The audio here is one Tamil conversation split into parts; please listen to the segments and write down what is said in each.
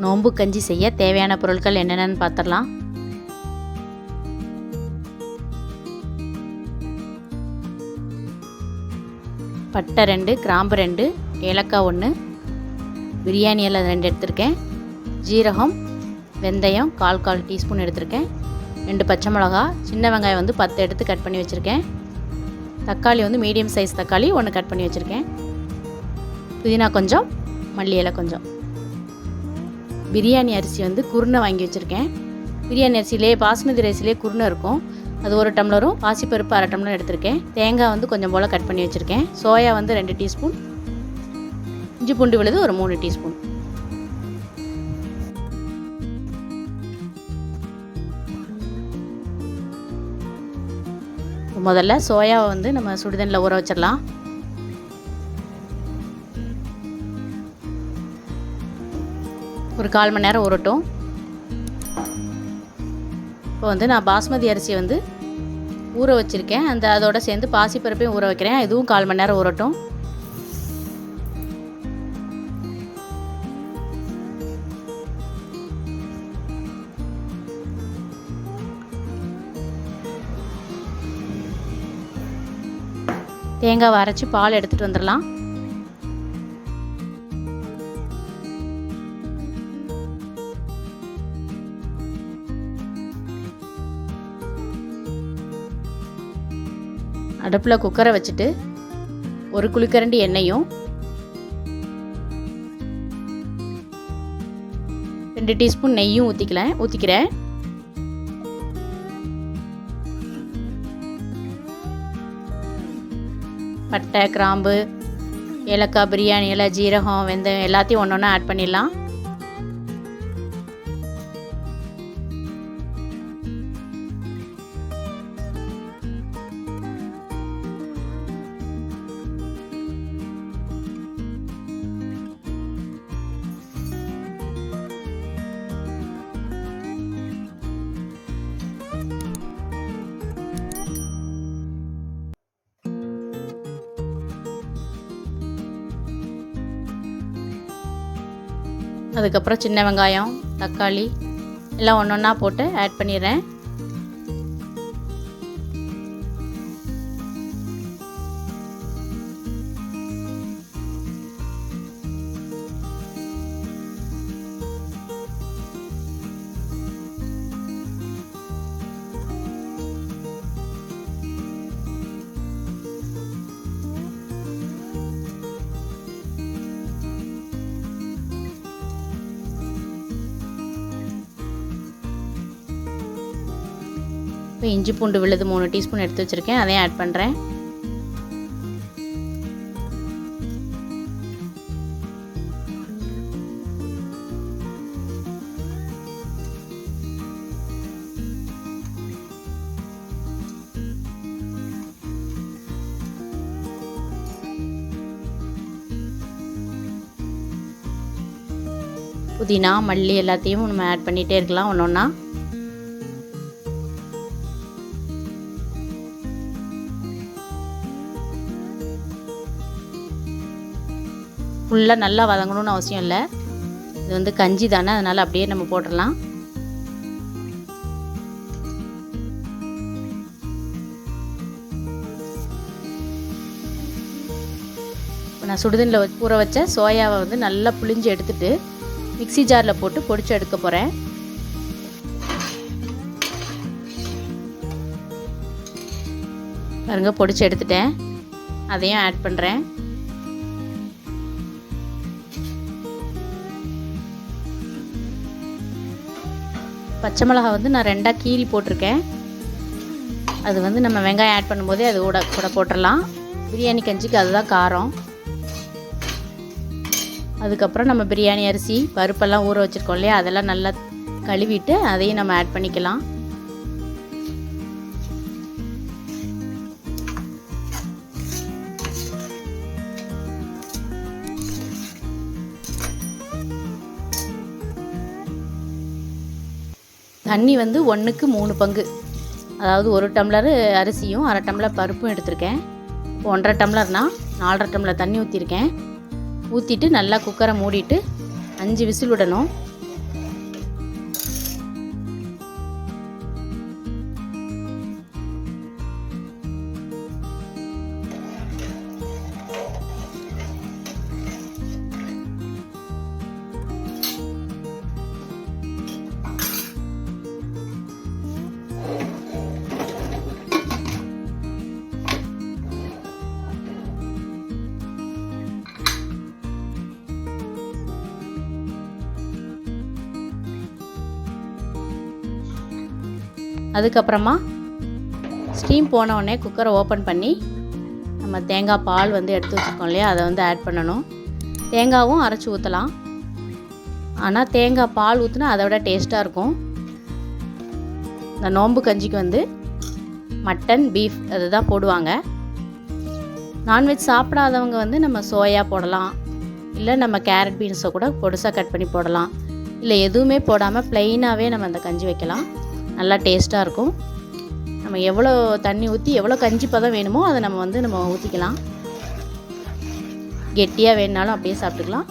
நோம்பு கஞ்சி செய்ய தேவையான பொருட்கள் என்னென்னு பார்த்துடலாம். பட்டை 2, கிராம்பு 2, ஏலக்காய் 1, பிரியாணி இலை 2 எடுத்திருக்கேன். ஜீரகம், வெந்தயம் கால் டீஸ்பூன் எடுத்திருக்கேன். 2 பச்சை மிளகா, சின்ன வெங்காயம் வந்து 10 எடுத்து கட் பண்ணி வச்சுருக்கேன். தக்காளி வந்து மீடியம் சைஸ் தக்காளி 1 கட் பண்ணி வச்சுருக்கேன். புதினா கொஞ்சம், மல்லி இலை கொஞ்சம். பிரியாணி அரிசி வந்து குருணை வாங்கி வச்சுருக்கேன். பிரியாணி அரிசியிலே பாஸ்மதி ரைஸ்லேயே குருணை இருக்கும், அது 1 டம்ளரும், பாசிப்பருப்பு 1/2 டம்ளர் எடுத்திருக்கேன். தேங்காய் வந்து கொஞ்சம் போல் கட் பண்ணி வச்சுருக்கேன். சோயா வந்து 2 டீஸ்பூன், இஞ்சி பூண்டு விழுது ஒரு 3 டீஸ்பூன். முதல்ல சோயாவை வந்து நம்ம சுடுதண்ணில் ஊற வச்சிடலாம். ஒரு 1/4 மணி நேரம் ஊறட்டும். இப்போ வந்து நான் பாஸ்மதி அரிசி வந்து ஊற வச்சுருக்கேன். அதோட சேர்ந்து பாசிப்பருப்பையும் ஊற வைக்கிறேன். இதுவும் 1/4 மணி நேரம் ஊறட்டும். தேங்காய் அரைச்சி பால் எடுத்துகிட்டு வந்துடலாம். அடுப்பில் குக்கரை வச்சுட்டு 1 குழிக்கரண்டி எண்ணெயும் 2 டீஸ்பூன் நெய்யும் ஊற்றிக்கிறேன். பட்டை, கிராம்பு, ஏலக்காய், பிரியாணி இலை, ஜீரகம், வெந்தயம் எல்லாத்தையும் ஒன்று ஆட் பண்ணிடலாம். அதுக்கப்புறம் சின்ன வெங்காயம், தக்காளி எல்லாம் ஒன்றா போட்டு ஆட் பண்ணிடுறேன். இப்போ இஞ்சி பூண்டு விழுது 3 டீஸ்பூன் எடுத்து வச்சுருக்கேன், அதையும் ஆட் பண்ணுறேன். புதினா, மல்லி எல்லாத்தையும் நம்ம ஆட் பண்ணிகிட்டே இருக்கலாம் ஒன்று ஒன்றா. ஃபுல்லாக நல்லா வதங்கணும்னு அவசியம் இல்லை, இது வந்து கஞ்சி தானே, அதனால் அப்படியே நம்ம போட்டுடலாம். இப்போ நான் சுடுதண்ணில் ஊற வச்ச சோயாவை வந்து நல்லா புளிஞ்சு எடுத்துட்டு மிக்ஸி ஜாரில் போட்டு பொடிச்சு எடுக்க போகிறேன். பாருங்க, பொடிச்சு எடுத்துட்டேன், அதையும் ஆட் பண்ணுறேன். பச்சை மிளகாய் வந்து நான் 2ஆக கீறி போட்டிருக்கேன். அது வந்து நம்ம வெங்காயம் ஆட் பண்ணும்போதே அது கூட போட்டுடலாம். பிரியாணி கஞ்சிக்கு அதுதான் காரம். அதுக்கப்புறம் நம்ம பிரியாணி அரிசி, பருப்பெல்லாம் ஊற வச்சுருக்கோம் இல்லையா, அதெல்லாம் நல்லா கழுவிட்டு அதையும் நம்ம ஆட் பண்ணிக்கலாம். தண்ணி வந்து 1க்கு 3 பங்கு, அதாவது 1 டம்ளர் அரிசியும் 1/2 டம்ளர் பருப்பும் எடுத்திருக்கேன். இப்போ 1.5 டம்ளர்னால் 4.5 டம்ளர் தண்ணி ஊற்றிருக்கேன். ஊற்றிட்டு நல்லா குக்கரை மூடிட்டு 5 விசில் விடணும். அதுக்கப்புறமா ஸ்டீம் போன உடனே குக்கரை ஓப்பன் பண்ணி நம்ம தேங்காய் பால் வந்து எடுத்து வச்சுருக்கோம் இல்லையா, அதை வந்து ஆட் பண்ணணும். தேங்காயும் அரைச்சி ஊற்றலாம், ஆனால் தேங்காய் பால் ஊற்றினா அதை விட டேஸ்ட்டாக இருக்கும். இந்த நோம்பு கஞ்சிக்கு வந்து மட்டன், பீஃப் அதுதான் போடுவாங்க. நான்வெஜ் சாப்பிடாதவங்க வந்து நம்ம சோயா போடலாம், இல்லை நம்ம கேரட் பீன்ஸை கூட பொடுசாக கட் பண்ணி போடலாம், இல்லை எதுவுமே போடாமல் ப்ளெயினாகவே நம்ம அந்த கஞ்சி வைக்கலாம். நல்லா டேஸ்ட்டாக இருக்கும். நம்ம எவ்வளோ தண்ணி ஊற்றி எவ்வளோ கஞ்சி பதம் வேணுமோ அதை நம்ம ஊற்றிக்கலாம். கெட்டியாக வேணுனாலும் அப்படியே சாப்பிட்டுக்கலாம்,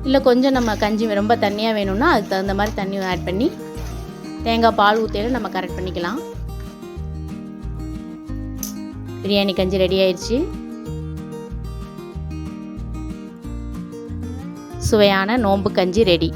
இல்லை கொஞ்சம் நம்ம கஞ்சி ரொம்ப தண்ணியாக வேணும்னா அதுக்கு தகுந்த மாதிரி தண்ணி ஆட் பண்ணி தேங்காய் பால் ஊற்றியில் நம்ம கரெக்ட் பண்ணிக்கலாம். பிரியாணி கஞ்சி ரெடி ஆயிடுச்சு. சுவையான நோம்பு கஞ்சி ரெடி.